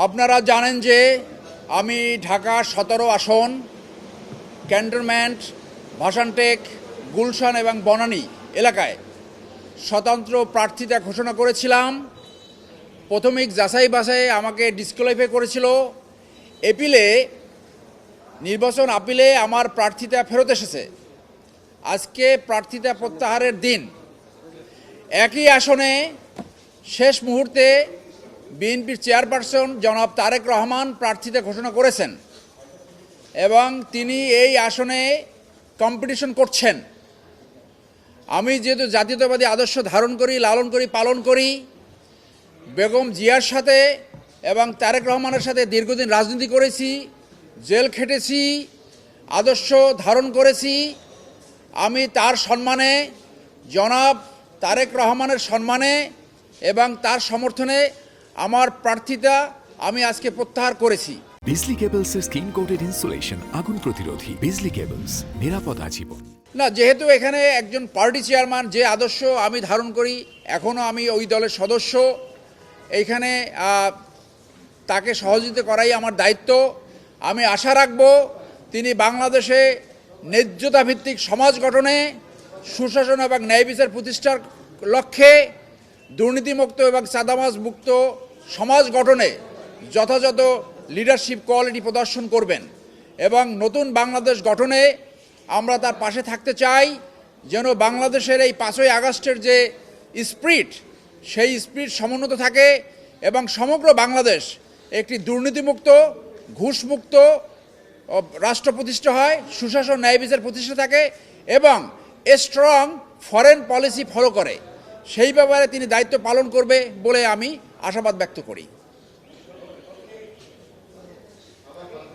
আপনারা জানেন যে আমি ঢাকা 17 আসন ক্যান্টনমেন্ট, ভাসানটেক, গুলশান এবং বনানী এলাকায় স্বতন্ত্র প্রার্থিতা ঘোষণা করেছিলাম। প্রাথমিক যাচাই বাছাই আমাকে ডিসকোয়ালিফাই করেছিল। নির্বাচন আপিলে আমার প্রার্থিতা ফেরত এসেছে। আজকে প্রার্থিতা প্রত্যাহারের দিন। একই আসনে শেষ মুহূর্তে বিএনপির চেয়ারপারসন জনাব তারেক রহমান প্রার্থিতা ঘোষণা করেছেন এবং তিনি এই আসনে কম্পিটিশন করছেন। আমি যেহেতু জাতীয়তাবাদী আদর্শ ধারণ করি, লালন করি, পালন করি, বেগম জিয়ার সাথে এবং তারেক রহমানের সাথে দীর্ঘদিন রাজনীতি করেছি, জেল খেটেছি, আদর্শ ধারণ করেছি। আমি তার সম্মানে, জনাব তারেক রহমানের সম্মানে এবং তার সমর্থনে আমার প্রার্থিতা আমি আজকে প্রত্যাহার করেছি। বিজলি কেবলসের স্কিন কোটেড ইনসুলেশন আগুন প্রতিরোধী। বিজলি কেবলস, নিরাপদ আজীবন। না, যেহেতু এখানে একজন পার্টি চেয়ারম্যান যে আদর্শ আমি ধারণ করি, এখনও আমি ওই দলের সদস্য, এইখানে তাকে সহযোগিতা করাই আমার দায়িত্ব। আমি আশা রাখব তিনি বাংলাদেশে ন্যায্যতাভিত্তিক সমাজ গঠনে, সুশাসন এবং ন্যায় বিচার প্রতিষ্ঠার লক্ষ্যে দুর্নীতিমুক্ত এবং চাঁদাবাজ মুক্ত সমাজ গঠনে যথাযথ লিডারশিপ কোয়ালিটি প্রদর্শন করবেন এবং নতুন বাংলাদেশ গঠনে আমরা তার পাশে থাকতে চাই, যেন বাংলাদেশের এই 5ই আগস্টের যে স্পিরিট, সেই স্পিরিট সমুন্নত থাকে এবং সমগ্র বাংলাদেশ একটি দুর্নীতিমুক্ত, ঘুষমুক্ত রাষ্ট্র প্রতিষ্ঠা হয়, সুশাসন ন্যায় বিচার প্রতিষ্ঠা থাকে এবং স্ট্রং ফরেন পলিসি ফলো করে। সেই ব্যাপারে তিনি দায়িত্ব পালন করবে বলে আমি আশাবাদ ব্যক্ত করি।